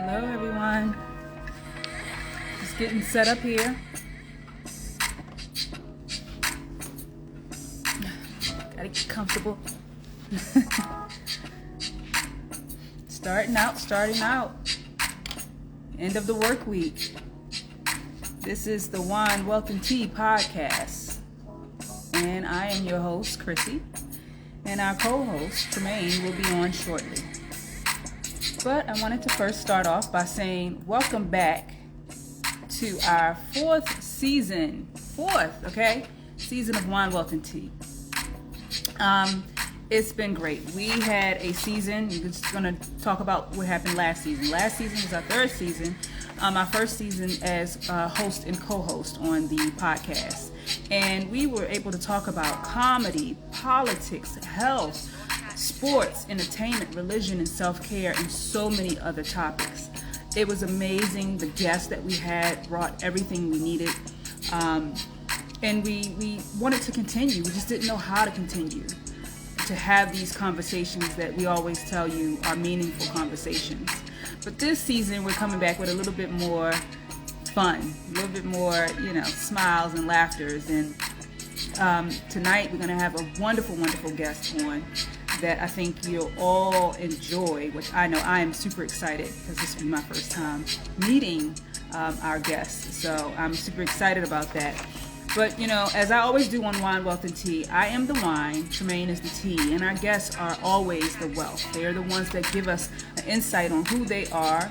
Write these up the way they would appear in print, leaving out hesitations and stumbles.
Hello everyone. Just getting set up here. Gotta get comfortable. Starting out. End of the work week. This is the Wine, Wealth, and Tea podcast. And I am your host, Chrissy. And our co-host, Tremaine, will be on shortly. But I wanted to first start off by saying welcome back to our season of Wine, Wealth, and Tea. It's been great. We had a season. We're just going to talk about what happened last season. Last season was our third season. Our first season as host and co-host on the podcast. And we were able to talk about comedy, politics, health, sports, entertainment, religion, and self-care, and so many other topics. It was amazing. The guests that we had brought everything we needed. And we wanted to continue. We just didn't know how to continue to have these conversations that we always tell you are meaningful conversations. But this season, we're coming back with a little bit more fun, a little bit more, smiles and laughters. And tonight, we're going to have a wonderful, wonderful guest on that I think you'll all enjoy, which I know I am super excited because this will be my first time meeting our guests. So I'm super excited about that. But, as I always do on Wine, Wealth, and Tea, I am the wine, Tremaine is the tea, and our guests are always the wealth. They are the ones that give us an insight on who they are,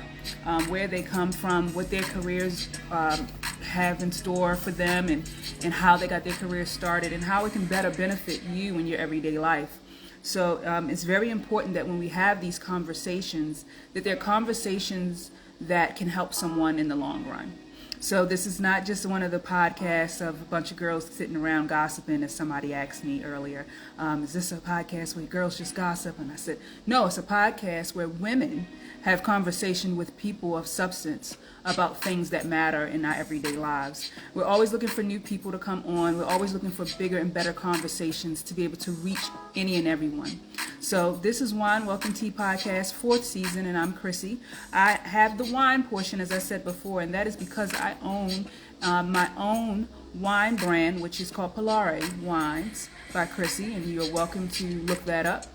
where they come from, what their careers have in store for them, and how they got their careers started, and how it can better benefit you in your everyday life. So it's very important that when we have these conversations, that they're conversations that can help someone in the long run. So this is not just one of the podcasts of a bunch of girls sitting around gossiping, as somebody asked me earlier. Is this a podcast where girls just gossip? And I said, no, it's a podcast where women have conversation with people of substance about things that matter in our everyday lives. We're always looking for new people to come on. We're always looking for bigger and better conversations to be able to reach any and everyone. So this is Wine, Wealth, and Tea podcast, 4th season, and I'm Chrissy. I have the wine portion, as I said before, and that is because I own my own wine brand, which is called Polare Wines by Chrissy, and you're welcome to look that up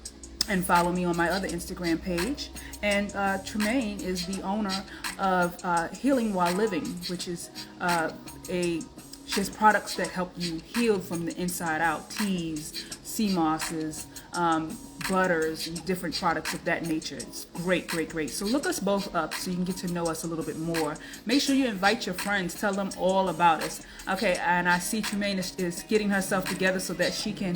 and follow me on my other Instagram page. And Tremaine is the owner of Healing While Living, which is she has products that help you heal from the inside out, teas, sea mosses, butters, and different products of that nature. It's great. So look us both up so you can get to know us a little bit more. Make sure you invite your friends, tell them all about us. Okay, and I see Tremaine is getting herself together so that she can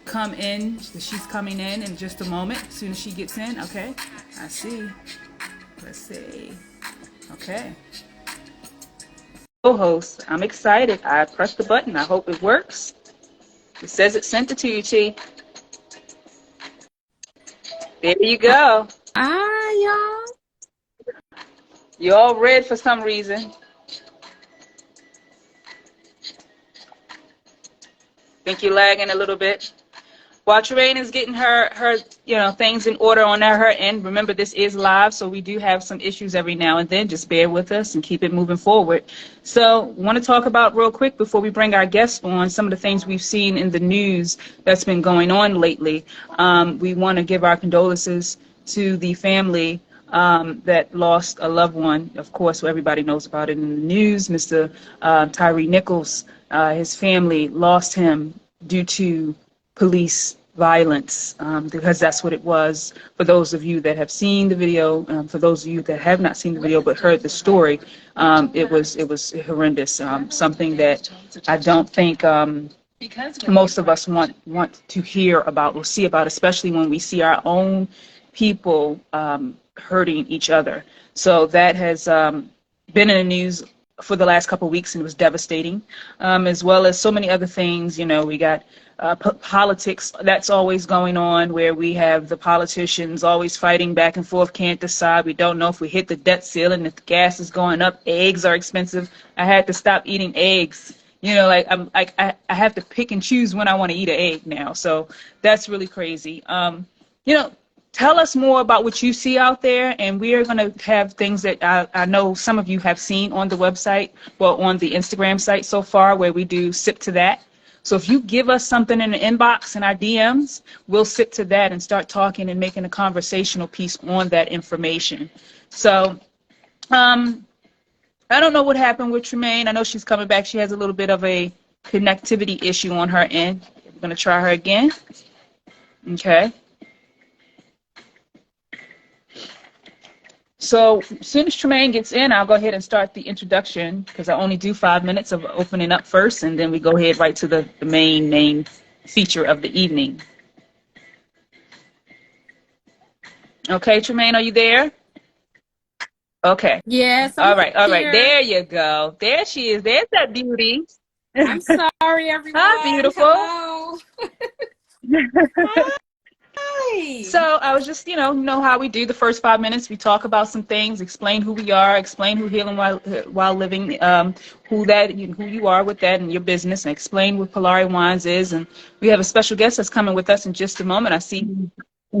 come in. She's coming in just a moment, as soon as she gets in. Okay, I see. Let's see. Okay. Co-host, I'm excited. I pressed the button. I hope it works. It says it sent it to you, T. There you go. Hi, y'all. You're all red for some reason. Think you're lagging a little bit. While Tremaine is getting her things in order on her end, remember this is live, so we do have some issues every now and then. Just bear with us and keep it moving forward. So want to talk about real quick before we bring our guests on some of the things we've seen in the news that's been going on lately. We want to give our condolences to the family that lost a loved one. Of course, everybody knows about it in the news. Mr. Tyree Nichols, his family lost him due to police violence, because that's what it was. For those of you that have seen the video, for those of you that have not seen the video but heard the story, it was horrendous. Something that I don't think most of us want to hear about or see about, especially when we see our own people hurting each other. So that has been in the news for the last couple of weeks, and it was devastating, as well as so many other things. We got politics that's always going on, where we have the politicians always fighting back and forth, can't decide. We don't know if we hit the debt ceiling, if the gas is going up, eggs are expensive. I had to stop eating eggs. I have to pick and choose when I want to eat an egg now. So that's really crazy. tell us more about what you see out there, and we are going to have things that I know some of you have seen on the website, well, on the Instagram site so far, where we do sip to that. So if you give us something in the inbox in our DMs, we'll sip to that and start talking and making a conversational piece on that information. So I don't know what happened with Tremaine. I know she's coming back. She has a little bit of a connectivity issue on her end. We're going to try her again. Okay. So as soon as Tremaine gets in, I'll go ahead and start the introduction, because I only do 5 minutes of opening up first, and then we go ahead right to the main feature of the evening. Okay, Tremaine, are you there? Okay. Yes, I'm All right. here. There you go. There she is. There's that beauty. I'm sorry, everyone. Hi, beautiful. Hello. Hi. So I was just, you know how we do the first 5 minutes. We talk about some things, explain who we are, explain who Healing While Living, who you are with that and your business, and explain what Polari Wines is. And we have a special guest that's coming with us in just a moment. I see him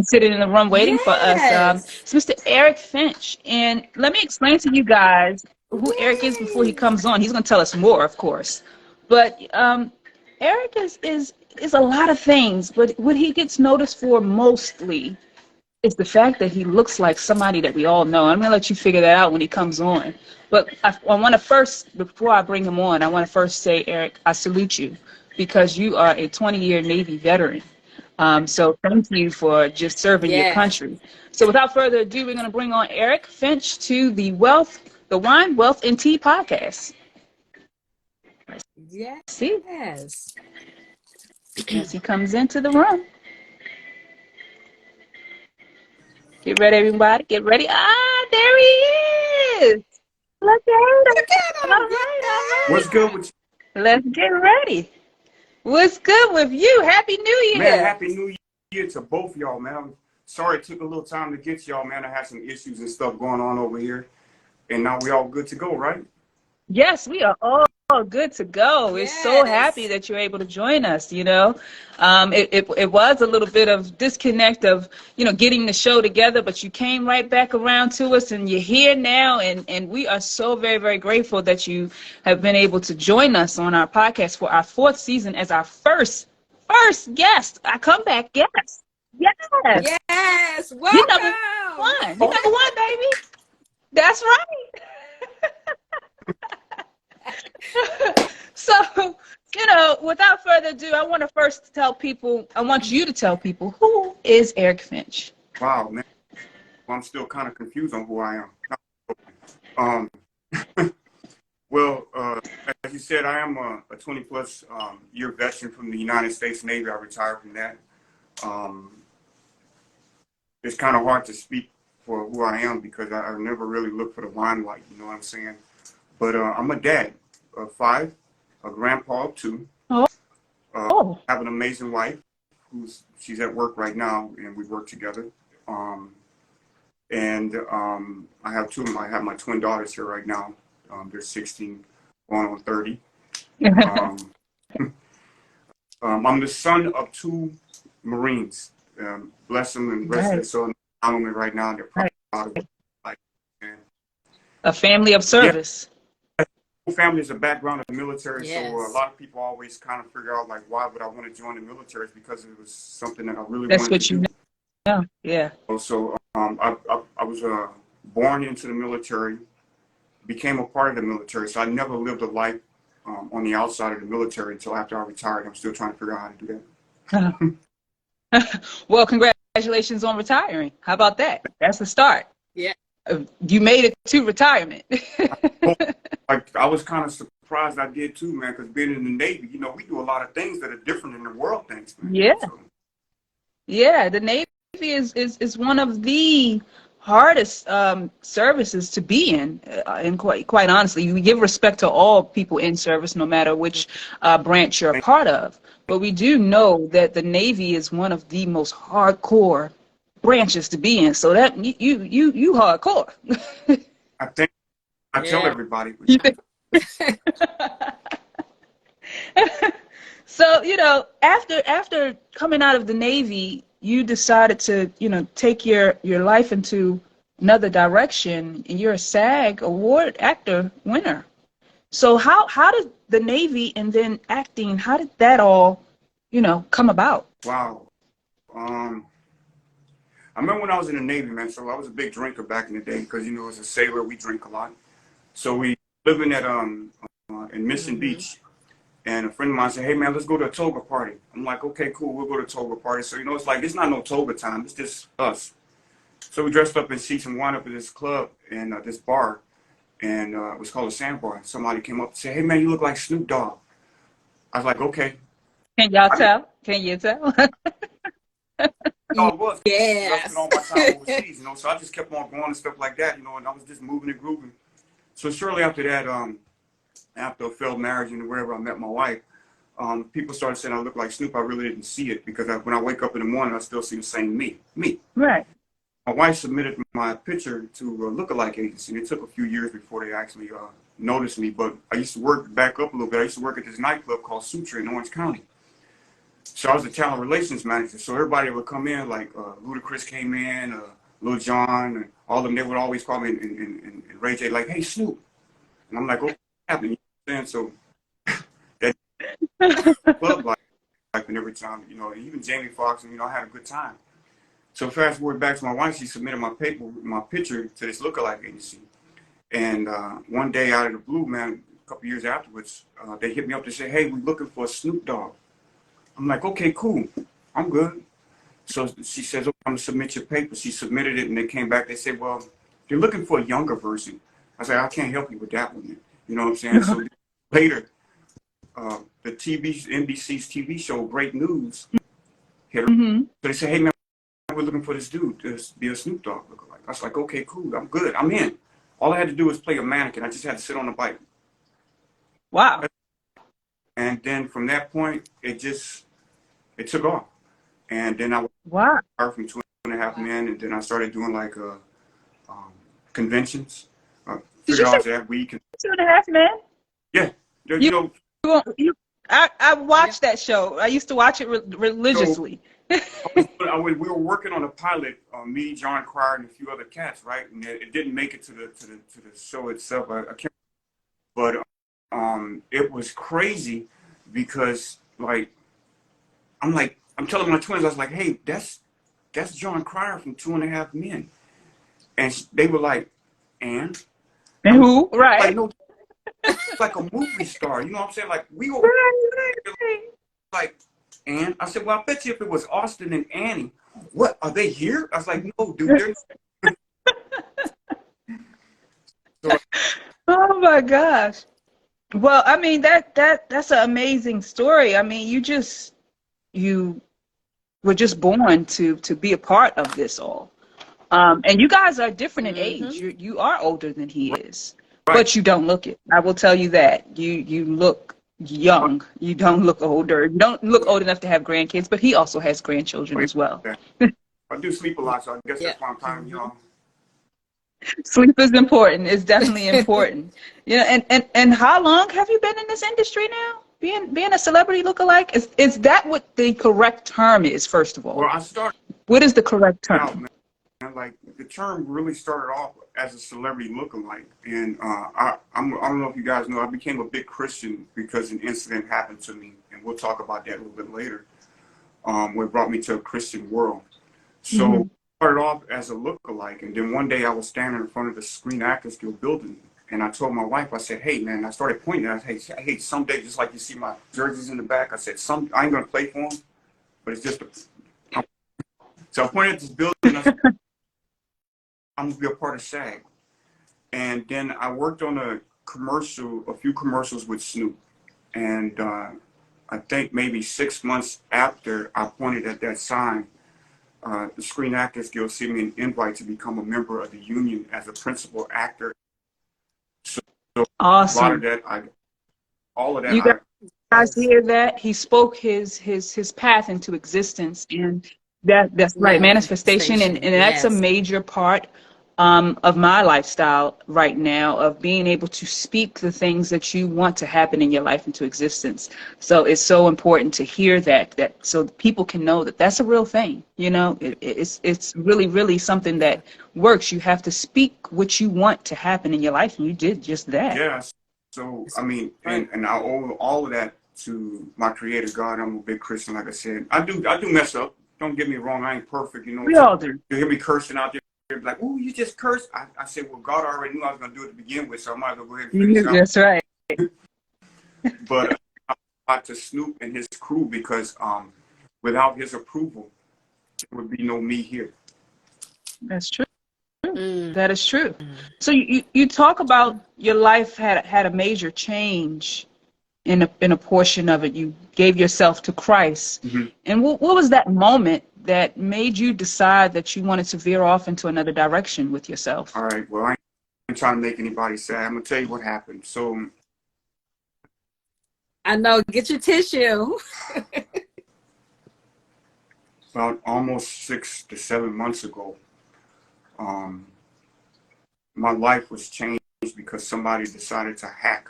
sitting in the room waiting for us. It's Mr. Eric Finch. And let me explain to you guys who Eric is before he comes on. He's going to tell us more, of course. But Eric is a lot of things, but what he gets noticed for mostly is the fact that he looks like somebody that we all know. I'm going to let you figure that out when he comes on. But I want to first, before I bring him on, I want to first say, Eric, I salute you, because you are a 20-year Navy veteran. So thank you for just serving your country. So without further ado, we're going to bring on Eric Finch to the Wine, Wealth, and Tea podcast. Yes. See? As he comes into the room. Get ready, everybody. Get ready. Ah, there he is. Look at him. All right. What's good with you? Let's get ready. What's good with you? Happy New Year. Man, Happy New Year to both y'all, man. I'm sorry it took a little time to get to y'all, man. I had some issues and stuff going on over here. And now we all good to go, right? Yes, we are all good to go. We're so happy that you're able to join us, It was a little bit of disconnect of, getting the show together, but you came right back around to us, and you're here now, and we are so very, very grateful that you have been able to join us on our podcast for our 4th season as our first guest, our comeback guest. Yes. Welcome. You're number one. You're number one, baby. That's right. So, without further ado, I want you to tell people, who is Eric Finch? Wow, man. Well, I'm still kind of confused on who I am. Well, as you said, I am a 20-plus year veteran from the United States Navy. I retired from that. It's kind of hard to speak for who I am, because I never really looked for the limelight, you know what I'm saying? But I'm a dad of 5, a grandpa of 2. I have an amazing wife she's at work right now, and we work together. I have my twin daughters here right now. They're 16, going on 30. I'm the son of 2 Marines. Bless them and rest their soul. On me right now. They're proud of it. A family of service. Family is a background of the military, so a lot of people always kind of figure out, like, why would I want to join the military? It's because it was something that I really wanted to do. That's what you know. Yeah. So I was born into the military, became a part of the military, so I never lived a life on the outside of the military until after I retired. I'm still trying to figure out how to do that. Well, congratulations on retiring. How about that? That's the start. Yeah. You made it to retirement. I was kind of surprised I did too, man, because being in the Navy, we do a lot of things that are different than the world thinks, man. Yeah. So. Yeah, the Navy is one of the hardest services to be in, and quite honestly, we give respect to all people in service, no matter which branch you're a part of. But we do know that the Navy is one of the most hardcore branches to be in. So that you hardcore. I tell everybody. So, after coming out of the Navy, you decided to, you know, take your life into another direction, and you're a SAG award actor winner. So how did the Navy and then acting, how did that all, you know, come about? Wow. I remember when I was in the Navy, man, so I was a big drinker back in the day because, you know, as a sailor, we drink a lot. So we living at in Mission Beach, and a friend of mine said, hey, man, let's go to a toga party. I'm like, okay, cool, we'll go to a toga party. So, you know, it's like, it's not no toga time, it's just us. So we dressed up in sheets and wound up at this club and this bar, and it was called a Sandbar. And somebody came up and said, hey, man, you look like Snoop Dogg. I was like, okay. Can y'all tell? Can you tell? It was. Yes. All my time overseas, you know, so I just kept on going and stuff like that, you know, and I was just moving and grooving. So shortly after that, after a failed marriage and wherever I met my wife, people started saying I look like Snoop. I really didn't see it because when I wake up in the morning, I still see the same me. Right. My wife submitted my picture to a lookalike agency. It took a few years before they actually noticed me, but I used to work, back up a little bit, I used to work at this nightclub called Sutra in Orange County. So I was the talent relations manager. So everybody would come in, like Ludacris came in, Lil Jon, and all of them, they would always call me and Ray J, like, hey, Snoop. And I'm like, oh, what happened? You know what I'm saying? So that club life and every time, you know, even Jamie Foxx, and, you know, I had a good time. So fast forward back to my wife, she submitted my picture to this lookalike agency. And one day out of the blue, man, a couple years afterwards, they hit me up to say, hey, we're looking for a Snoop Dogg. I'm like, okay, cool. I'm good. So she says, oh, I'm going to submit your paper. She submitted it, and they came back. They said, well, they're looking for a younger version. I said, I can't help you with that one. You know what I'm saying? So later, the NBC's TV show, Great News, hit her. So they said, hey, man, we're looking for this dude to be a Snoop Dogg lookalike. I was like, okay, cool. I'm good. I'm in. All I had to do was play a mannequin. I just had to sit on the bike. Wow. And then from that point, it took off. And then I was fired from 2.5 Men, and then I started doing like conventions. Figured out that week. 2.5 Men? Yeah. You know, I watched that show. I used to watch it religiously. We were working on a pilot, me, John Cryer, and a few other cats, right? And it didn't make it to the show itself. I can't. But it was crazy because, like, I'm telling my twins, I was like, hey, that's John Cryer from 2.5 Men, and they were like, and who? Right? Like, no, like a movie star. You know what I'm saying? Like we were like, and I said, well, I bet you if it was Austin and Annie, what are they here? I was like, no, dude, they're. So, oh my gosh. Well, I mean that's an amazing story. I mean, you were just born to be a part of this all. And you guys are different in age. You are older than he is, right. But you don't look it. I will tell you that. You look young. You don't look older. You don't look old enough to have grandkids, but he also has grandchildren as well. I do sleep a lot, so I guess that's why I'm kind of young. Sleep is important. It's definitely important. You know, and how long have you been in this industry now? Being a celebrity lookalike? Is that what the correct term is, first of all? Well, I started. What is the correct term? Out, man. Like, the term really started off as a celebrity lookalike. And I don't know if you guys know, I became a big Christian because an incident happened to me. And we'll talk about that a little bit later. What brought me to a Christian world. So started off as a lookalike, and then one day I was standing in front of the Screen Actors Guild building, and I told my wife, I said, hey, man, I started pointing at her, hey, someday, just like you see my jerseys in the back, I said, I ain't going to play for them, but it's just so I pointed at this building, and I said, I'm going to be a part of SAG. And then I worked on a few commercials with Snoop, and I think maybe 6 months after I pointed at that sign, the Screen Actors Guild sent me an invite to become a member of the union as a principal actor. So awesome. A lot of that, all of that. You guys hear that? He spoke his path into existence, and that's right, manifestation, and that's a major part of my lifestyle right now, of being able to speak the things that you want to happen in your life into existence. So it's so important to hear that so people can know that that's a real thing. You know, it's really, really something that works. You have to speak what you want to happen in your life, and you did just that. Yeah. So I mean, and I owe all of that to my Creator God. I'm a big Christian, like I said. I do mess up. Don't get me wrong. I ain't perfect. You know, We all do. you hear me cursing out there. Like, oh, you just cursed. I said, well, God already knew I was going to do it to begin with, so I might as well go ahead and finish out. That's right. But I got to Snoop and his crew because without his approval, there would be no me here. That's true. That is true. So you talk about your life had a major change in a portion of it. You gave yourself to Christ. Mm-hmm. And what was that moment that made you decide that you wanted to veer off into another direction with yourself? All right. Well, I ain't trying to make anybody sad. I'm going to tell you what happened. So I know. Get your tissue. about almost 6 to 7 months ago, my life was changed because somebody decided to hack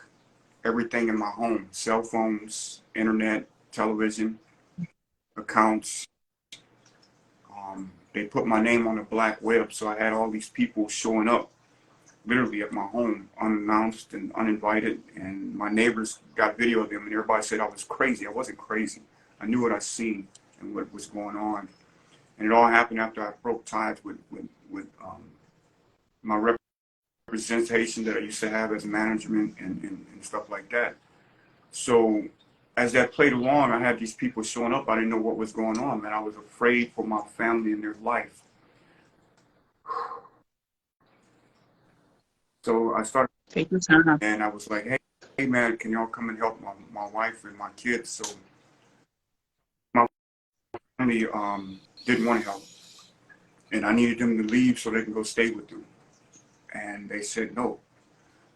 everything in my home: cell phones, internet, television, accounts. They put my name on the black web, so I had all these people showing up literally at my home unannounced and uninvited, and my neighbors got video of them, and everybody said I was crazy. I wasn't crazy. I knew what I seen and what was going on, and it all happened after I broke ties with my representation that I used to have as management and stuff like that. So as that played along, I had these people showing up. I didn't know what was going on, man. I was afraid for my family and their life. So I started, Take your time. and I was like, hey man, can y'all come and help my wife and my kids? So my family didn't want to help, and I needed them to leave so they can go stay with them. And they said no.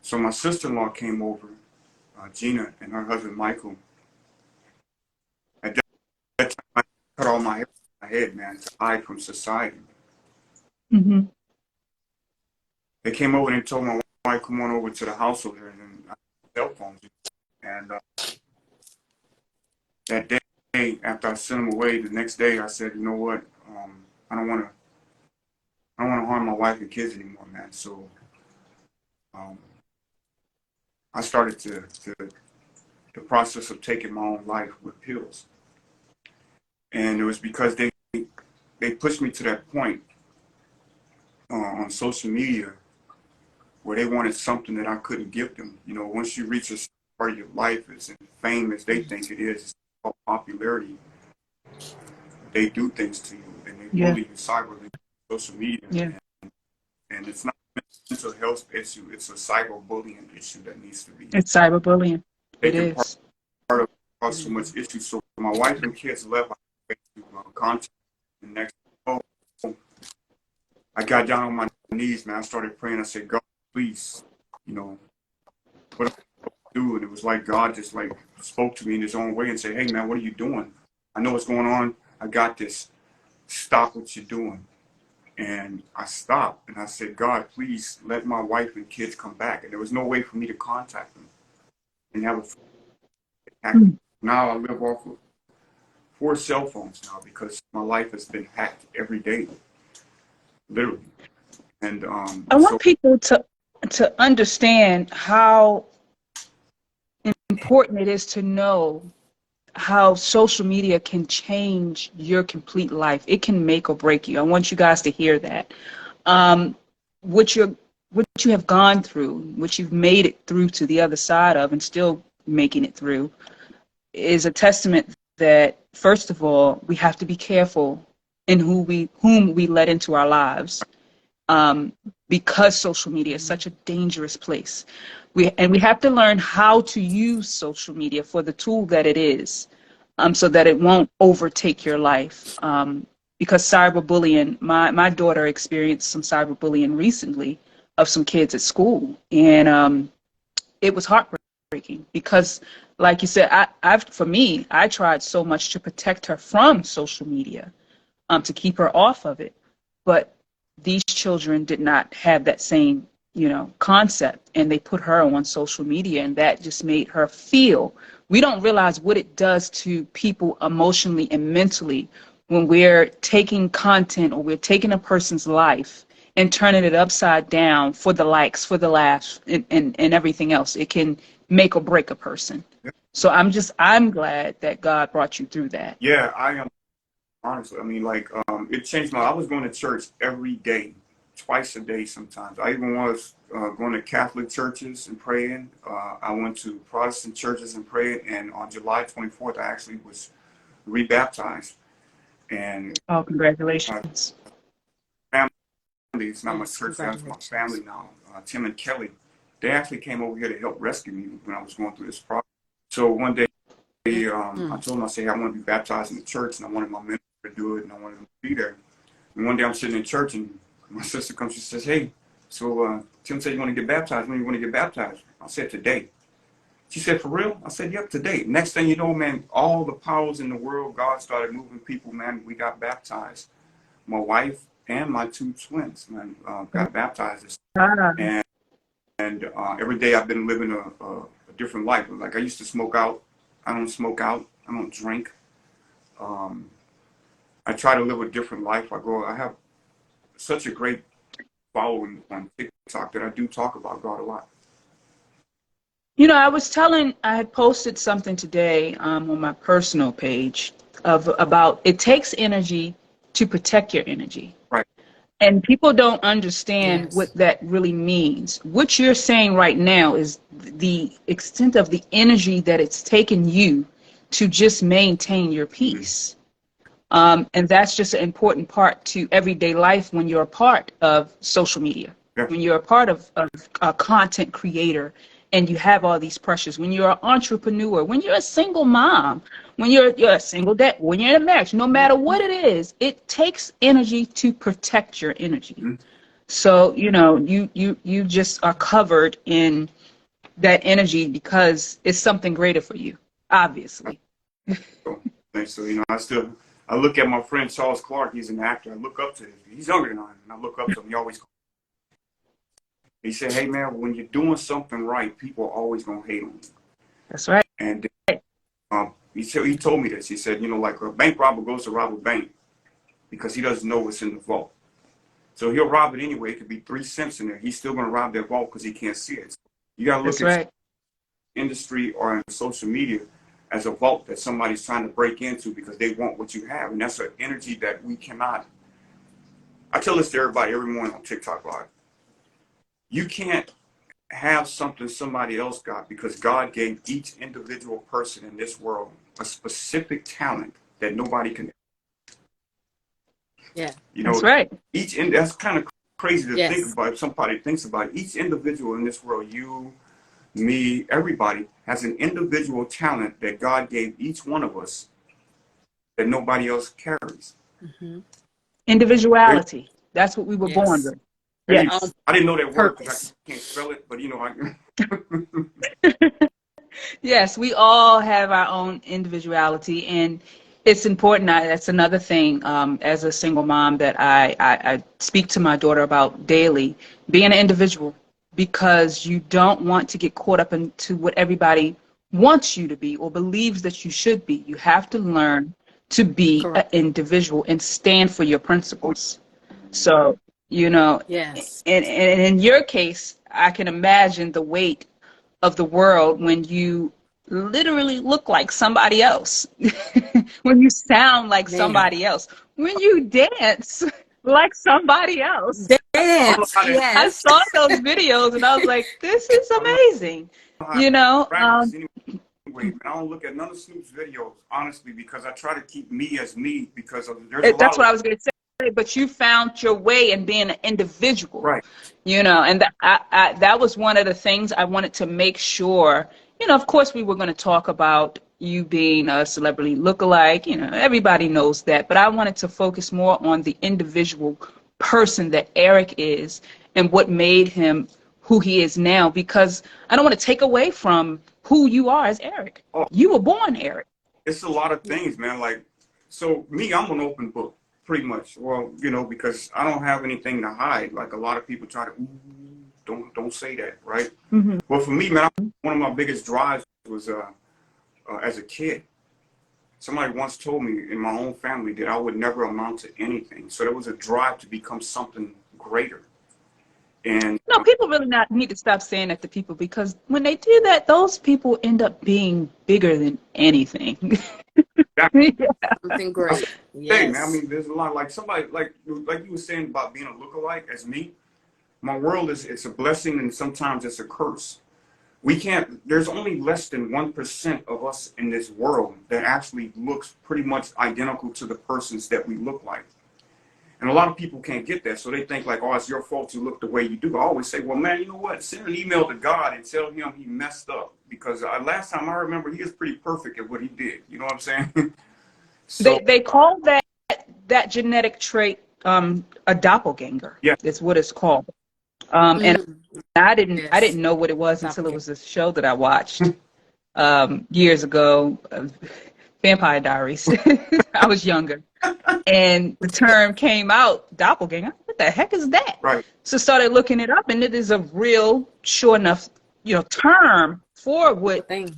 So my sister-in-law came over, Gina, and her husband Michael. At that time, I cut all my hair from my head, man, to hide from society. Mm-hmm. They came over and told my wife, come on over to the house over there, and then I had cell phones. And that day, after I sent them away, the next day I said, you know what, I don't want to harm my wife and kids anymore, man. So I started the process of taking my own life with pills. And it was because they pushed me to that point on social media where they wanted something that I couldn't give them. You know, once you reach a part of your life as fame as they think it is, it's called popularity, they do things to you, and they bully you cyberly on social media. Yeah. And it's not a mental health issue, it's a cyberbullying issue that needs to be. It's cyberbullying. They It can is. part of cause so much issue. So my wife and kids left, I to contact the next. I got down on my knees, man. I started praying. I said, God, please, you know, what do I do? And it was like God just like spoke to me in his own way and said, hey, man, what are you doing? I know what's going on. I got this. Stop what you're doing. And I stopped and I said, God, please let my wife and kids come back. And there was no way for me to contact them and have a Now I live off of 4 cell phones now because my life has been hacked every day, literally. And I want people to understand how important it is to know how social media can change your complete life. It can make or break you. I want you guys to hear that. What you have gone through, what you've made it through to the other side of and still making it through, is a testament that, first of all, we have to be careful in whom we let into our lives, because social media is such a dangerous place. We have to learn how to use social media for the tool that it is, so that it won't overtake your life. Because cyberbullying, my daughter experienced some cyberbullying recently of some kids at school, and it was heartbreaking because, like you said, for me, I tried so much to protect her from social media, to keep her off of it. But these children did not have that same, concept, and they put her on social media, and that just made her feel. We don't realize what it does to people emotionally and mentally when we're taking content or we're taking a person's life and turning it upside down for the likes, for the laughs, and everything else. It can make or break a person. So I'm glad that God brought you through that. Yeah, I am. Honestly, I mean, like, it changed I was going to church every day, twice a day sometimes. I even was going to Catholic churches and praying. I went to Protestant churches and prayed. And on July 24th, I actually was rebaptized. And oh, congratulations. my family, it's not my Yes, church, that's my family now. Tim and Kelly, they actually came over here to help rescue me when I was going through this process. So one day, I told them, I said, I want to be baptized in the church, and I wanted my minister to do it, and I wanted them to be there. And one day I'm sitting in church, and my sister comes, she says, hey, so Tim said you want to get baptized. When you want to get baptized? I said, today. She said, for real? I said, yep, today. Next thing you know, man, all the powers in the world, God started moving people, man. We got baptized. My wife and my two twins, man, got baptized. And every day I've been living a different life. Like, I used to smoke out. I don't smoke out. I don't drink. I try to live a different life. I have such a great following on TikTok that I do talk about God a lot. I had posted something today on my personal page about it takes energy to protect your energy. Right. And people don't understand what that really means. What you're saying right now is the extent of the energy that it's taken you to just maintain your peace. And that's just an important part to everyday life when you're a part of social media, when you're a part of a content creator, and you have all these pressures, when you're an entrepreneur, when you're a single mom, when you're a single dad, when you're in a marriage, no matter what it is, it takes energy to protect your energy. So, you just are covered in that energy because it's something greater for you, obviously. So, I look at my friend Charles Clark. He's an actor. I look up to him. He's younger than I am, and I look up to him. He said, hey, man, when you're doing something right, people are always going to hate on you. That's right. And he told me this. He said, like a bank robber goes to rob a bank because he doesn't know what's in the vault. So he'll rob it anyway. It could be 3 cents in there. He's still going to rob that vault because he can't see it. So you got to look at industry or in social media as a vault that somebody's trying to break into because they want what you have. And that's an energy that we cannot. I tell this to everybody every morning on TikTok Live. You can't have something somebody else got because God gave each individual person in this world a specific talent that nobody can. Yeah, that's right. That's kind of crazy to think about. If somebody thinks about it. Each individual in this world, you, me, everybody has an individual talent that God gave each one of us that nobody else carries. Individuality. That's what we were born with. Yes. I didn't know that word because I can't spell it, but Yes, we all have our own individuality, and it's important. That's another thing as a single mom that I speak to my daughter about daily, being an individual, because you don't want to get caught up into what everybody wants you to be or believes that you should be. You have to learn to be an individual and stand for your principles. So, and in your case, I can imagine the weight of the world when you literally look like somebody else, when you sound like somebody else, when you dance like somebody else. I saw those videos and I was like, this is amazing. Anyway, I don't look at none of Snoop's videos, honestly, because I try to keep me as me because that's what I was going to say. But you found your way in being an individual, right? And that was one of the things I wanted to make sure. Of course, we were going to talk about you being a celebrity lookalike. Everybody knows that, but I wanted to focus more on the individual person that Eric is and what made him who he is now. Because I don't want to take away from who you are as Eric. You were born Eric. It's a lot of things, man. Like, so me, I'm an open book. pretty much. Well, you know, because I don't have anything to hide. Like a lot of people try to, ooh, don't say that, right? Mm-hmm. Well, for me, man, one of my biggest drives was as a kid. Somebody once told me in my own family that I would never amount to anything. So there was a drive to become something greater. And No, people really not need to stop saying that to people, because when they do that, those people end up being bigger than anything. Yeah. Something great. hey, man, I Yes. mean, there's a lot like somebody like you were saying about being a lookalike as me. My world is it's a blessing and sometimes it's a curse. We can't. There's only less than 1% of us in this world that actually looks pretty much identical to the persons that we look like. And a lot of people can't get that, so they think like, oh, it's your fault you look the way you do. I always say, well, man, you know what? Send an email to God and tell him he messed up, because last time I remember, he was pretty perfect at what he did. You know what I'm saying? So They call that genetic trait a doppelganger. yeah, Is what it's called. And I Yes. didn't know what it was until it Doppelganger. was a show that I watched years ago, Vampire Diaries. I was younger, and the term came out, doppelganger. What the heck is that? right. So started looking it up, and it is a real, sure enough, term for what Thing.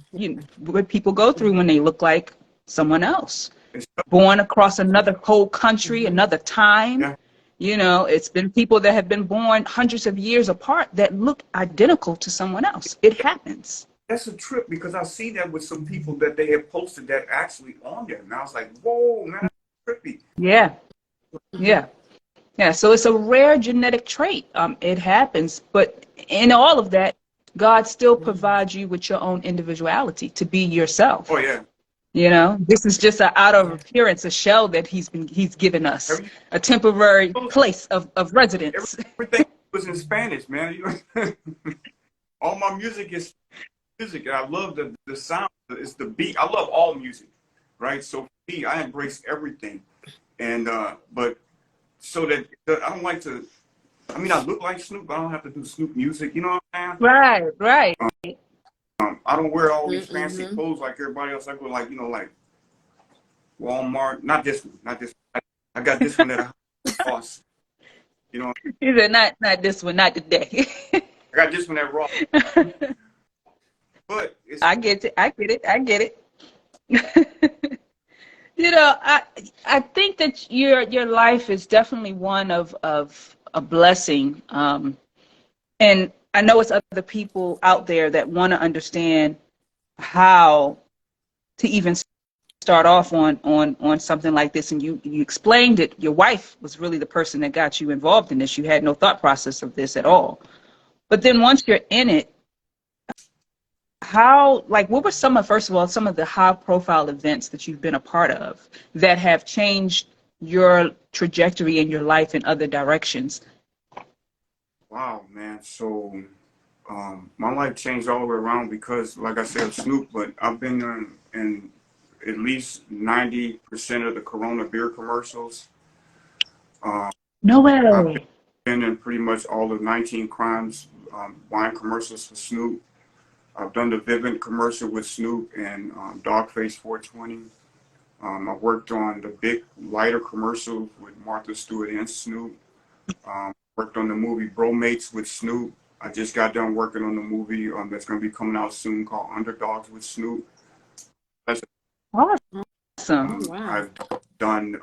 what people go through when they look like someone else, It's, born across another whole country, another time. yeah, It's been people that have been born hundreds of years apart that look identical to someone else. It happens. that's a trip because I see that with some people that they have posted that actually on there, and I was like, whoa, man, that's trippy. Yeah, yeah, yeah. So it's a rare genetic trait. It happens, but in all of that, God still provides you with your own individuality to be yourself. Oh yeah. This is just an out of appearance, a shell that he's given us, a temporary place of residence. Everything was in Spanish, man. All my music is music. I love the sound. It's the beat. I love all music, right? So for me, I embrace everything, and but so that I don't like to. I mean, I look like Snoop, but I don't have to do Snoop music. You know what I'm saying? Right. I don't wear all these fancy clothes like everybody else. I go like like Walmart. Not this one. Not this one. I got this one at a cost. You know. He said, not this one, not today. I got this one at Raw. But it's, I get it. I get it. I think that your life is definitely one of a blessing. And I know it's other people out there that want to understand how to even start off on something like this. And you explained it. Your wife was really the person that got you involved in this. You had no thought process of this at all. But then once you're in it, what were first of all, some of the high profile events that you've been a part of that have changed your trajectory in your life in other directions? wow, man. So my life changed all the way around because, like I said, Snoop, but I've been in at least 90% of the Corona beer commercials. No I've way. been in pretty much all the 19 Crimes wine commercials for Snoop. I've done the Vivint commercial with Snoop and Dogface 420. I worked on the big lighter commercial with Martha Stewart and Snoop. Worked on the movie Bromates with Snoop. I just got done working on the movie that's going to be coming out soon called Underdogs with Snoop. That's, Awesome. Wow. I've done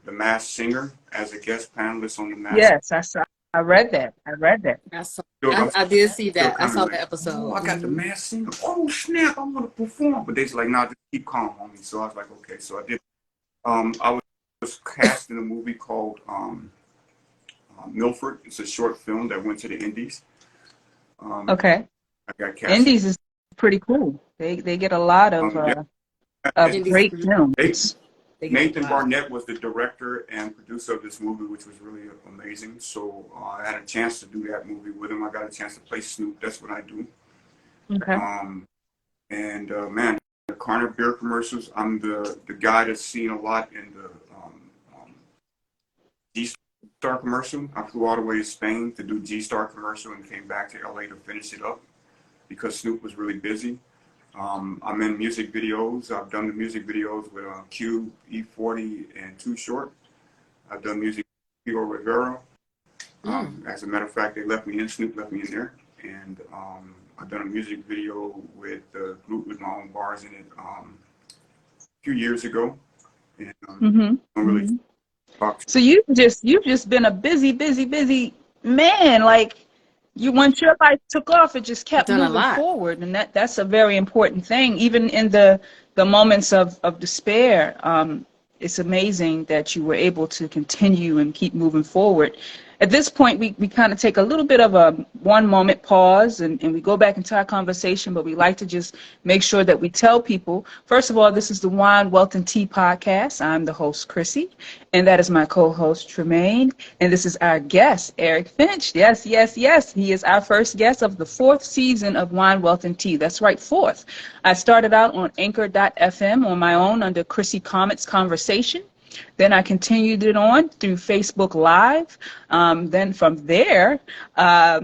The Masked Singer as a guest panelist on The Masked Yes, I read that. I did see that. I kinda saw like, the episode. oh, I got The Masked Singer. Oh, snap, I want to perform. But they was like, nah, just keep calm on me. So I was like, okay. So I did. I was cast in a movie called Milford. It's a short film that went to the Indies. Okay. I got cast. Indies is pretty cool. They get a lot of great films. Nathan Barnett was the director and producer of this movie, which was really amazing. So I had a chance to do that movie with him. I got a chance to play Snoop. That's what I do. Okay. Man, the Carner beer commercials. I'm the guy that's seen a lot in the G-Star commercial. I flew all the way to Spain to do G-Star commercial and came back to LA to finish it up because Snoop was really busy. I'm in music videos. I've done the music videos with Cube, E40, and Too Short. I've done music with Hero Rivera. As a matter of fact, they left me in, Snoop left me in there. And I've done a music video with the group with my own bars in it a few years ago. And I don't really talk. So you've just been a busy man. Like once your life took off, it just kept moving forward, and that's a very important thing. Even in the moments of despair, it's amazing that you were able to continue and keep moving forward. At this point, we kind of take a little bit of a 1 moment pause and we go back into our conversation, but we like to just make sure that we tell people, first of all, this is the Wine, Wealth, and Tea podcast. I'm the host, Chrissy, and that is my co-host, Tremaine, and this is our guest, Eric Finch. Yes. He is our first guest of the 4th season of Wine, Wealth, and Tea. That's right, 4th. I started out on Anchor.fm on my own under Chrissy Comet's Conversation. Then I continued it on through Facebook Live. Then from there, I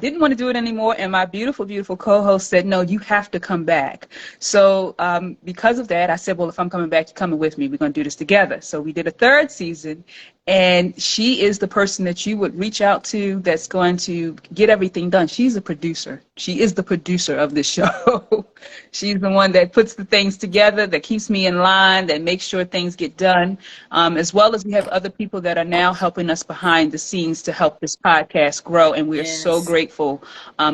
didn't want to do it anymore, and my beautiful, beautiful co-host said, no, you have to come back. So because of that, I said, well, if I'm coming back, you're coming with me. We're going to do this together. So we did a 3rd season, and she is the person that you would reach out to that's going to get everything done. She's a producer. She is the producer of this show. She's the one that puts the things together, that keeps me in line, that makes sure things get done, as well as we have other people that are now helping us behind the scenes to help this podcast grow, and we are so grateful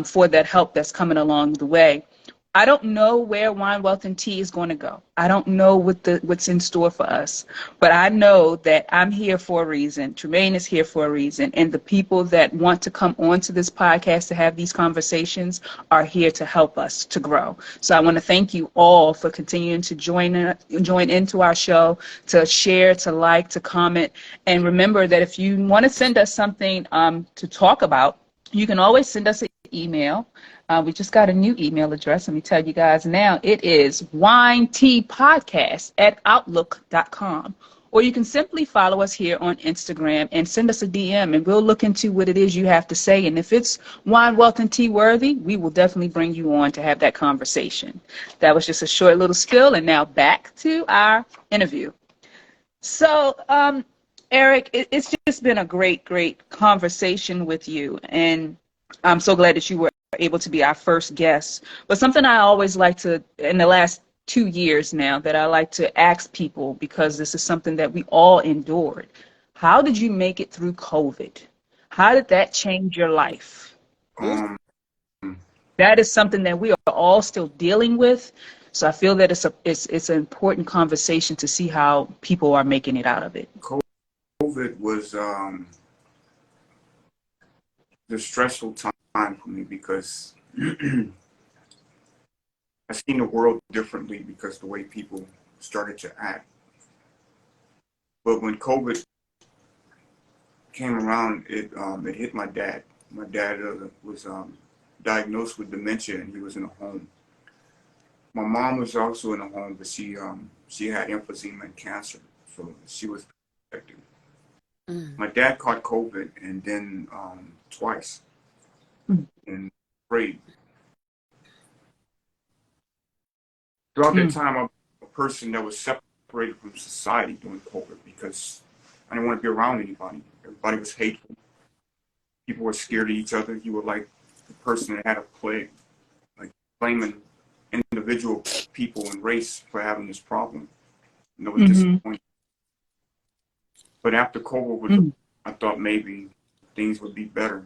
for that help that's coming along the way. I don't know where Wine, Wealth, and Tea is going to go. I don't know what's in store for us, but I know that I'm here for a reason. Tremaine is here for a reason, and the people that want to come onto this podcast to have these conversations are here to help us to grow. So I want to thank you all for continuing to join into our show, to share, to like, to comment, and remember that if you want to send us something to talk about, you can always send us an email. We just got a new email address. Let me tell you guys now. It is wineteapodcast@outlook.com. Or you can simply follow us here on Instagram and send us a DM, and we'll look into what it is you have to say. And if it's Wine, Wealth, and Tea worthy, we will definitely bring you on to have that conversation. That was just a short little spill, and now back to our interview. So, Eric, it's just been a great conversation with you, and I'm so glad that you were able to be our first guest. But something I always like to, in the last 2 years now, that I like to ask people, because this is something that we all endured. How did you make it through COVID? How did that change your life? That is something that we are all still dealing with. So I feel that it's an important conversation to see how people are making it out of it. COVID was the stressful time for me because I seen the world differently because the way people started to act. But when COVID came around, it hit my dad. My dad was diagnosed with dementia, and he was in a home. My mom was also in a home, but she had emphysema and cancer, so she was protected. My dad caught COVID, and then twice, and afraid. Throughout that time, I'm a person that was separated from society during COVID because I didn't want to be around anybody. Everybody was hateful. People were scared of each other. You were like the person that had a plague, like blaming individual people and race for having this problem. And it was disappointing. But after COVID was, I thought maybe things would be better.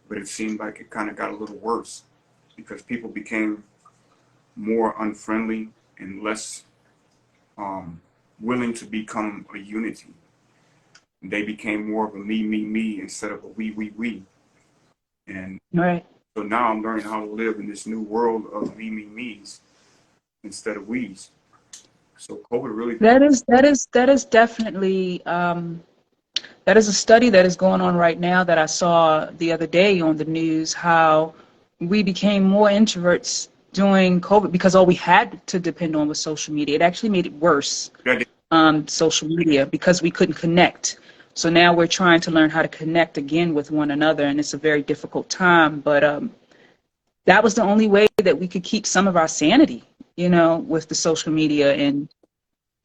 But it seemed like it kind of got a little worse because people became more unfriendly and less willing to become a unity. They became more of a me instead of a we. And so now I'm learning how to live in this new world of me's instead of we's. So COVID really that is definitely that is a study that is going on right now that I saw the other day on the news, how we became more introverts during COVID because all we had to depend on was social media. It actually made it worse, social media, because we couldn't connect. So now we're trying to learn how to connect again with one another, and it's a very difficult time. But that was the only way that we could keep some of our sanity, you know, with the social media. And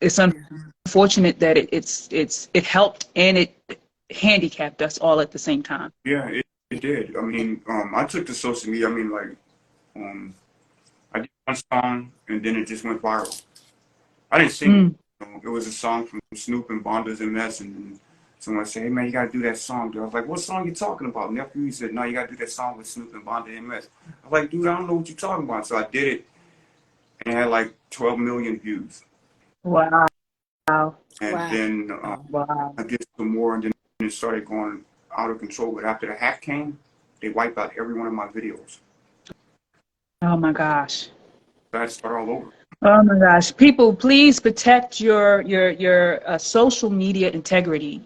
it's unfortunate that it helped and it handicapped us all at the same time. Yeah, it did. I mean, I took to social media. I mean, like, I did one song and then it just went viral. I didn't sing it. It was a song from Snoop and Bonda's MS, and someone said, "Hey man, you gotta do that song, dude." I was like, "What song you talking about?" Nephew, he said, "No, you gotta do that song with Snoop and Bonda MS." I was like, "Dude, I don't know what you're talking about." So I did it, and it had like 12 million views. Wow. And then I did some more, and then it started going out of control. But after the hack came, they wiped out every one of my videos. Oh my gosh. So I had to start all over. Oh my gosh. People, please protect your social media integrity.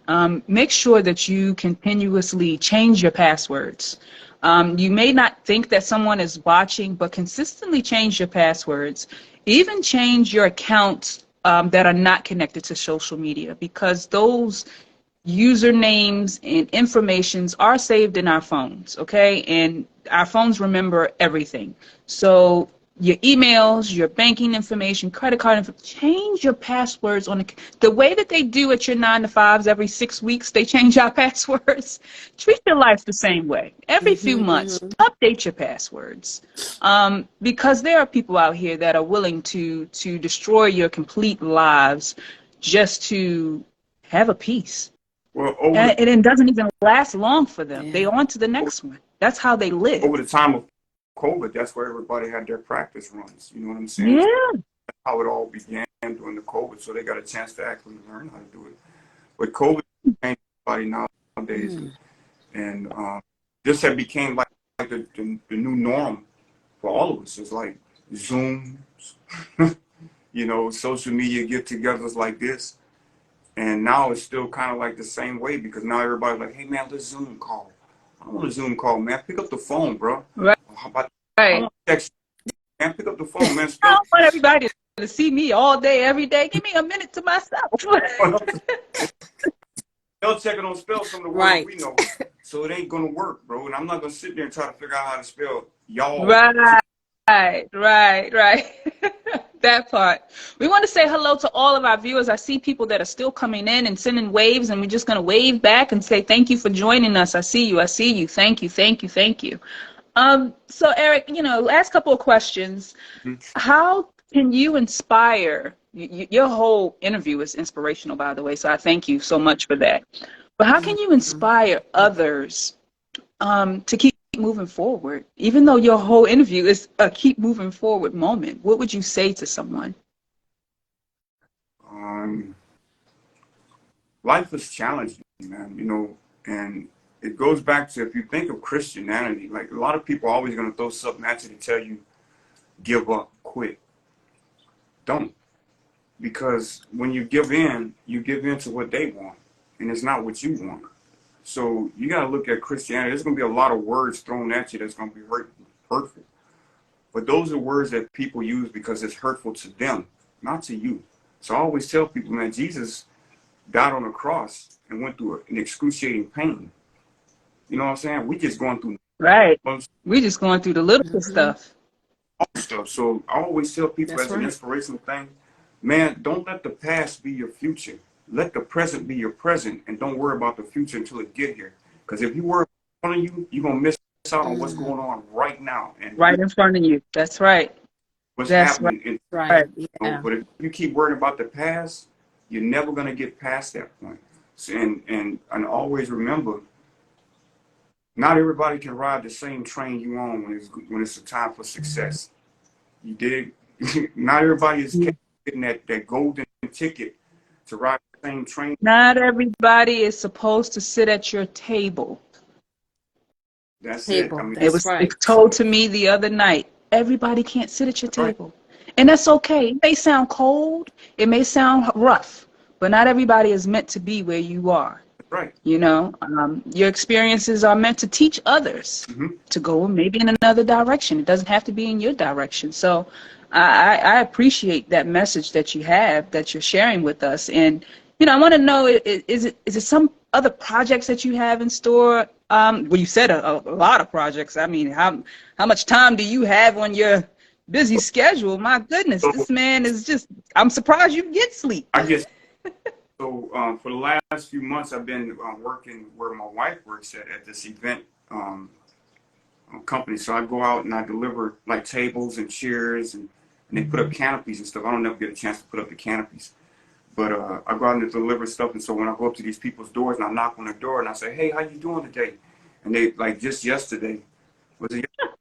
Make sure that you continuously change your passwords. You may not think that someone is watching, but consistently change your passwords. Even change your accounts that are not connected to social media, because those usernames and informations are saved in our phones, okay? And our phones remember everything. So your emails, your banking information, credit card information, change your passwords on the way that they do at your 9-to-5s every 6 weeks. They change our passwords. Treat your life the same way. Every few months, update your passwords, because there are people out here that are willing to destroy your complete lives just to have a piece. Well, and it doesn't even last long for them. Yeah. They on to the next one. That's how they live. over the time of COVID, that's where everybody had their practice runs. You know what I'm saying? Yeah. That's how it all began during the COVID, so they got a chance to actually learn how to do it. But COVID changed everybody nowadays, and this had became like the new norm for all of us. It's like Zooms, you know, social media get-togethers like this, and now it's still kind of like the same way, because now everybody's like, "Hey man, let's Zoom call." I don't want a Zoom call, man. Pick up the phone, bro. Right. How about Right. text? Man, pick up the phone, man. I don't want everybody to see me all day, every day. Give me a minute to myself. They'll check it on spell from the words we know, so it ain't gonna work, bro. And I'm not gonna sit there and try to figure out how to spell y'all. Right. That part. We want to say hello to all of our viewers. I see people that are still coming in and sending waves, and we're just going to wave back and say thank you for joining us. I see you. Thank you. So Eric, you know, last couple of questions. How can you inspire? Your whole interview is inspirational, by the way, so I thank you so much for that. But how can you inspire others to keep moving forward, even though your whole interview is a keep moving forward moment? What would you say to someone? Life is challenging, man, you know, and it goes back to, if you think of Christianity, like, a lot of people are always going to throw something at you to tell you, give up, quit. Don't. Because when you give in to what they want, and it's not what you want. So you got to look at Christianity. There's going to be a lot of words thrown at you that's going to be hurtful. But those are words that people use because it's hurtful to them, not to you. So I always tell people, man, Jesus died on the cross and went through an excruciating pain. You know what I'm saying? We just going through. Right. We just going through the little stuff. So I always tell people, that's an inspirational thing, man, don't let the past be your future. Let the present be your present, and don't worry about the future until it get here. Because if you worry about you, you're going to miss out on what's going on right now. And right in front of you. That's right. What's happening. Right. You know, but if you keep worrying about the past, you're never going to get past that point. So, and always remember, not everybody can ride the same train you on when it's a time for success. You dig? Not everybody is getting that golden ticket to ride the same train. Not everybody is supposed to sit at your table. That's it. I mean, it was told to me the other night. Everybody can't sit at your table. And that's okay. It may sound cold. It may sound rough. But not everybody is meant to be where you are. Right. You know, your experiences are meant to teach others to go maybe in another direction. It doesn't have to be in your direction. So I appreciate that message that you have, that you're sharing with us. And, you know, I want to know, is it some other projects that you have in store? Well, you said a lot of projects. I mean, how much time do you have on your busy schedule? My goodness, this man is just, I'm surprised you get sleep. for the last few months, I've been working where my wife works at this event company. So I go out and I deliver like tables and chairs, and they put up canopies and stuff. I don't never get a chance to put up the canopies, but I go out and deliver stuff. And so when I go up to these people's doors and I knock on their door and I say, "Hey, how you doing today?" And they, like, just yesterday,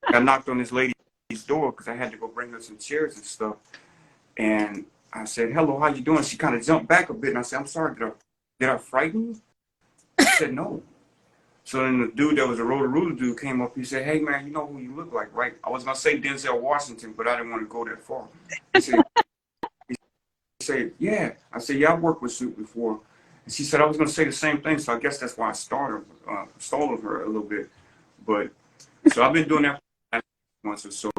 I knocked on this lady's door because I had to go bring her some chairs and stuff. And I said, "Hello, how you doing?" She kind of jumped back a bit, and I said, "I'm sorry, did I frighten you?" She said, "No." So then the dude that was a Roto-Rooter dude came up. He said, "Hey, man, you know who you look like, right?" I was going to say Denzel Washington, but I didn't want to go that far. He said, "Yeah." I said, "Yeah, I've worked with Snoop before." And she said, "I was going to say the same thing." So I guess that's why I stalled her a little bit. But so I've been doing that for the last months or so.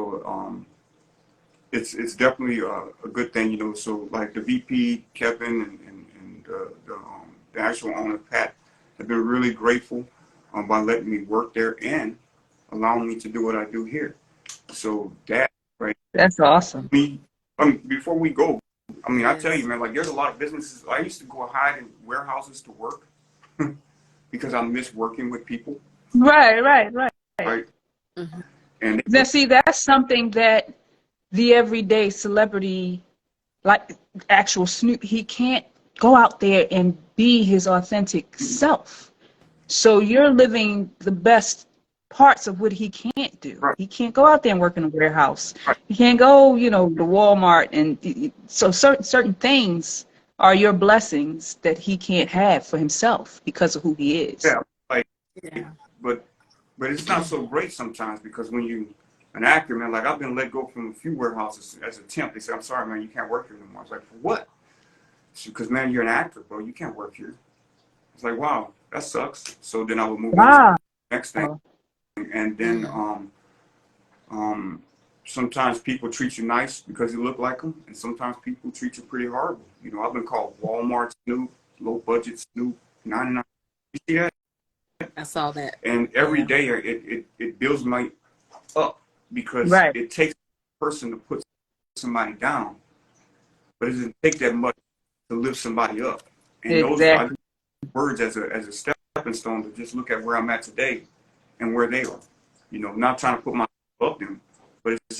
It's definitely a good thing, you know. So like the VP, Kevin, and the actual owner, Pat, have been really grateful by letting me work there and allowing me to do what I do here. So that, right? That's awesome. Before we go, I mean, I Yes. tell you, man, like there's a lot of businesses. I used to go hide in warehouses to work because I miss working with people. Right. Right. Mm-hmm. And Now, see, that's something that the everyday celebrity, like actual Snoop, he can't go out there and be his authentic self. So you're living the best parts of what he can't do. right, He can't go out there and work in a warehouse. right, He can't go, to Walmart. And so certain things are your blessings that he can't have for himself because of who he is. yeah, like, Yeah. but it's not so great sometimes because when you an actor, man, like I've been let go from a few warehouses as a temp. They say, "I'm sorry, man, you can't work here anymore." I was like, "For what?" Because, man, you're an actor, bro. You can't work here. It's like, wow, that sucks. So then I would move on to Wow. the next thing. And then sometimes people treat you nice because you look like them, and sometimes people treat you pretty horrible. You know, I've been called Walmart Snoop, low budget Snoop, 99. You see that? I saw that. And every day it builds me up because Right. it takes a person to put somebody down, but it doesn't take that much to lift somebody up. And those I Exactly. use words as a stepping stone to just look at where I'm at today and where they are. You know, not trying to put myself up them, but it's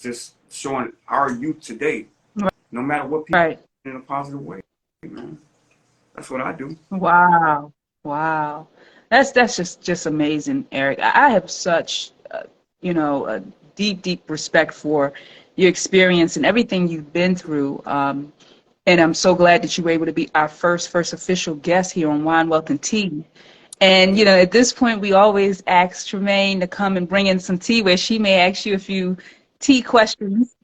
just showing our youth today, no matter what people Right. in a positive way, man. That's what I do. Wow. That's just amazing, Eric. I have such a deep respect for your experience and everything you've been through. And I'm so glad that you were able to be our first official guest here on Wine, Wealth, and Tea. And at this point, we always ask Tremaine to come and bring in some tea, where she may ask you a few tea questions.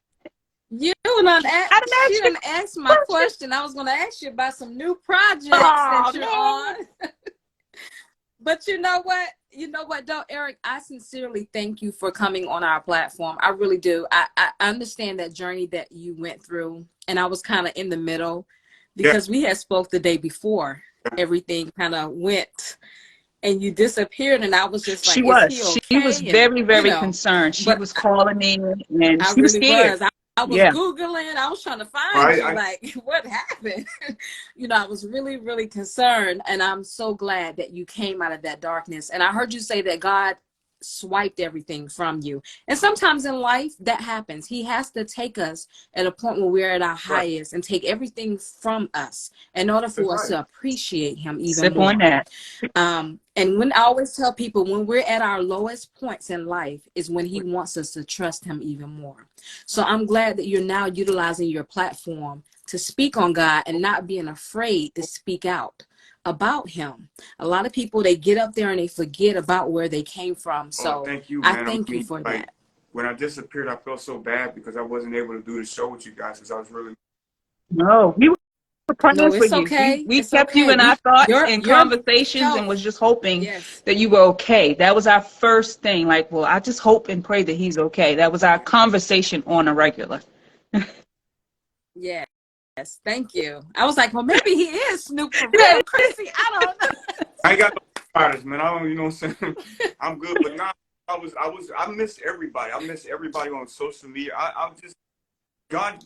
You done I didn't ask she you done a asked my question. question. I was going to ask you about some new projects Oh, that you're man. on. But you know what? Though, Eric, I sincerely thank you for coming on our platform. I really do. I understand that journey that you went through, and I was kind of in the middle because we had spoke the day before. Everything kind of went, and you disappeared, and I was just like, "Is he She was okay?" And very concerned. She but was calling me, and I she was really scared. was. I was Yeah. Googling. I was trying to find you. Right? Like, what happened? I was really concerned. And I'm so glad that you came out of that darkness. And I heard you say that God swiped everything from you. And sometimes in life that happens. He has to take us at a point where we're at our highest and take everything from us in order for us to appreciate him even Sip more. on that. And when I always tell people, when we're at our lowest points in life is when he wants us to trust him even more. So I'm glad that you're now utilizing your platform to speak on God and not being afraid to speak out about him. A lot of people, they get up there and they forget about where they came from. So Thank you, I man. thank you for that. When I disappeared, I felt so bad because I wasn't able to do the show with you guys because I was really. No, we were praying No, for it's you. okay. We It's kept you okay. in our thoughts Your and conversations, and health. was just hoping Yes. that you were okay. That was our first thing. Like, well, I just hope and pray that he's okay. That was our conversation on a regular. Yes. Thank you. I was like, well, maybe he is Snoop for real, Chrissy. I don't know. I ain't got no artists, man. I don't, you know what I'm saying? I'm good, but now I miss everybody. I miss everybody on social media. I'm just, God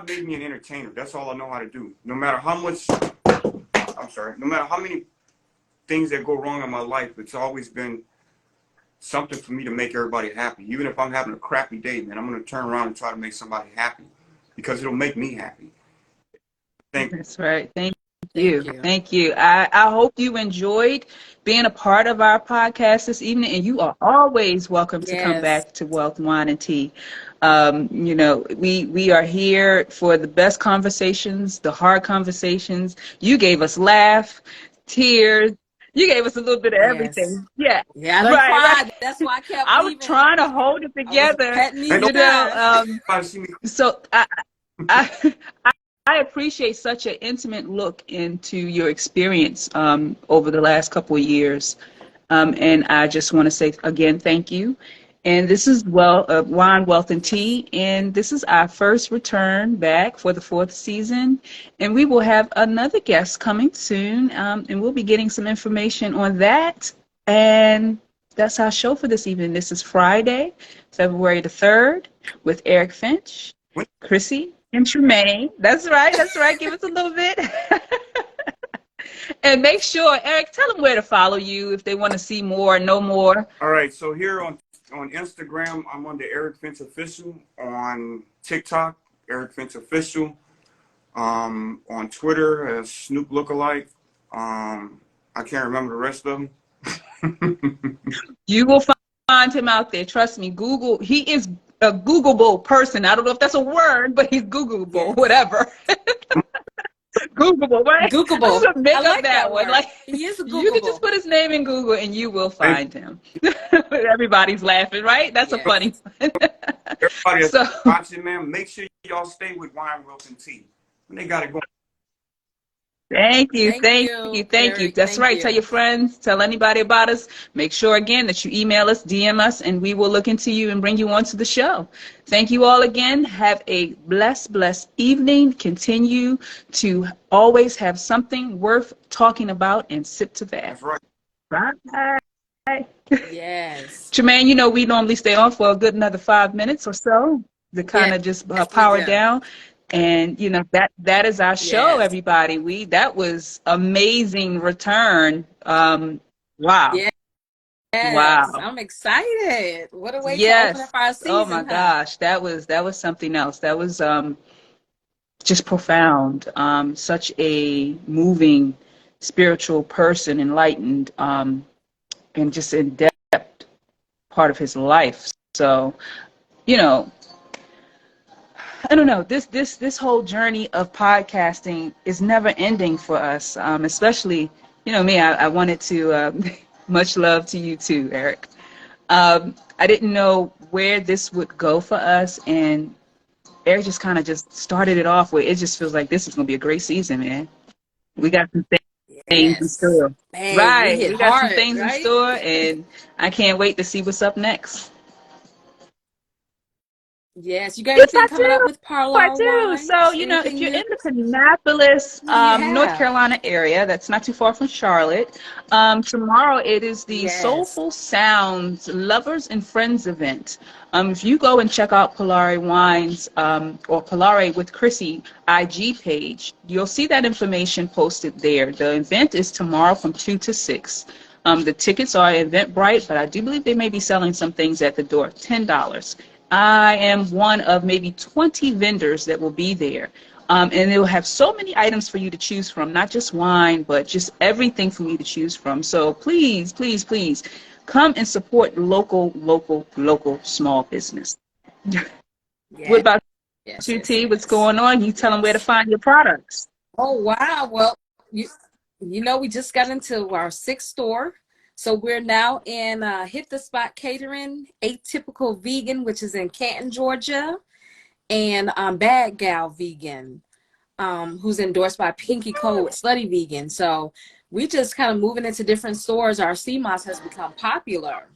made me an entertainer. That's all I know how to do. No matter how much sorry. No matter how many things that go wrong in my life, it's always been something for me to make everybody happy. Even if I'm having a crappy day, man, I'm going to turn around and try to make somebody happy because it'll make me happy. That's right. Thank Thank you. you. Thank you. I hope you enjoyed being a part of our podcast this evening, and you are always welcome to come Yes. back to Wealth, Wine, and Tea. We are here for the best conversations, the hard conversations. You gave us laugh, tears. You gave us a little bit of Yes. everything. Yeah. Yeah, I done Right, right. cried. That's why I kept I was leaving. trying to hold it I was together, petting these And guys. nobody see me. so I I appreciate such an intimate look into your experience over the last couple of years. And I just want to say again, thank you. And this is Wine, Wealth, and Yes. Tea. And this is our first return back for the fourth season. And we will have another guest coming soon. And we'll be getting some information on that. And that's our show for this evening. This is Friday, February the 3rd, with Eric Finch, Chrissy, and Tremaine. That's right. That's right. Give us a little bit. And make sure, Eric, tell them where to follow you if they want to see more, know more. All right, so here on Instagram, I'm under Eric Finch Official. On TikTok, Eric Finch Official. On Twitter, as Snoop Lookalike. I can't remember the rest of them. You will find him out there. Trust me. Google. He is a Googleable person. I don't know if that's a word, but he's Googleable. Yes. Whatever. Googleable, right? Googleable. I'm gonna make I up like that that one. word. Like He is a you can just Googleable. put his name in Google and you will find him. Everybody's laughing, right? That's a Yes. funny one. Everybody So that's watching, man, make sure y'all stay with Wine, Wealth, and Tea. And they got it going. thank you, Thank thank you, you, thank you. Eric. That's Thank right. Tell you. your friends, tell anybody about us. Make sure again that you email us, DM us, and we will look into you and bring you onto the show. Thank you all again. Have a blessed evening. Continue to always have something worth talking about and sip to that. That's right. Bye. Yes. Jermaine, we normally stay on for a good another 5 minutes or so to kind Yes, of just we power do. down. And that is our show, Yes. everybody. That was amazing return. Wow. Yes. Wow. I'm excited. What a way to open up Yes. our Oh my season, huh? gosh. That was something else. That was just profound. Such a moving spiritual person, enlightened, and just in depth part of his life. So, I don't know. This whole journey of podcasting is never ending for us. Especially, me. I wanted to. Much love to you too, Eric. I didn't know where this would go for us, and Eric just kind of just started it off where it just feels like this is gonna be a great season, man. We got some things in Yes. store. Man, we Right. hit We got some hard, things in right? store, and I can't wait to see what's up next. Yes. You got Yes, anything I coming up do. with I Parlor do. So, Wines? if Anything you're new? in the Kannapolis, What do you North have? Carolina area, that's not too far from Charlotte. Tomorrow it is the Yes. Soulful Sounds Lovers and Friends event. If you go and check out Polari Wines or Polari with Chrissy IG page, you'll see that information posted there. The event is tomorrow from 2 to 6. The tickets are Eventbrite, but I do believe they may be selling some things at the door, $10. I am one of maybe 20 vendors that will be there. And they'll have so many items for you to choose from, not just wine, but just everything for you to choose from. So please, please, please come and support local small business. What Yes. about Yes. you, Yes. T? What's Yes. going on? You tell them where to Yes. find your products. Oh, wow. Well, we just got into our 6th store. So we're now in Hit the Spot Catering, Atypical Vegan, which is in Canton, Georgia, and Bad Gal Vegan, who's endorsed by Pinky Code Slutty Vegan. So we just kind of moving into different stores. Our CMOS has become popular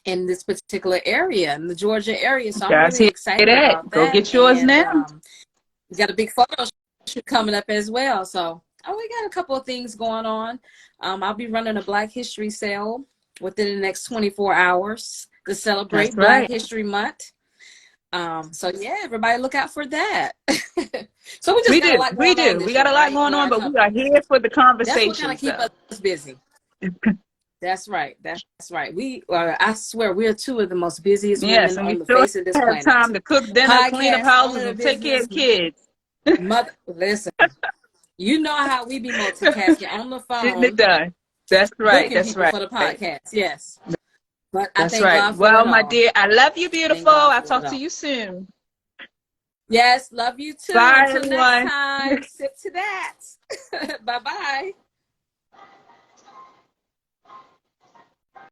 in this particular area, in the Georgia area. So I'm Guys, really hear excited that. about Go that. get yours And now. we got a big photo shoot coming up as well. So we got a couple of things going on. I'll be running a Black History sale within the next 24 hours to That's celebrate Black right. History Month. So yeah, everybody look out for that. So we just got a lot We going on do. this We got year, a lot right? going With on, our but we company. are here for the That's what kind of conversations, keep though. us busy. That's right. That's right. I swear, we're two of the most busiest Yes, women and we on the still face of this have planet. time to cook dinner, clean up Podcast, houses, owning a and take care business, of kids. mother. Listen, you know how we be multitasking on the Getting it phone, done. That's right. booking That's people right. for the podcast. Yes, but I That's thank right. God for Well, it my all. dear, I love you, Thank beautiful. God I'll for it talk to all. you soon. Yes, love you too. Bye, Until next everyone. time, sip to that. Bye bye.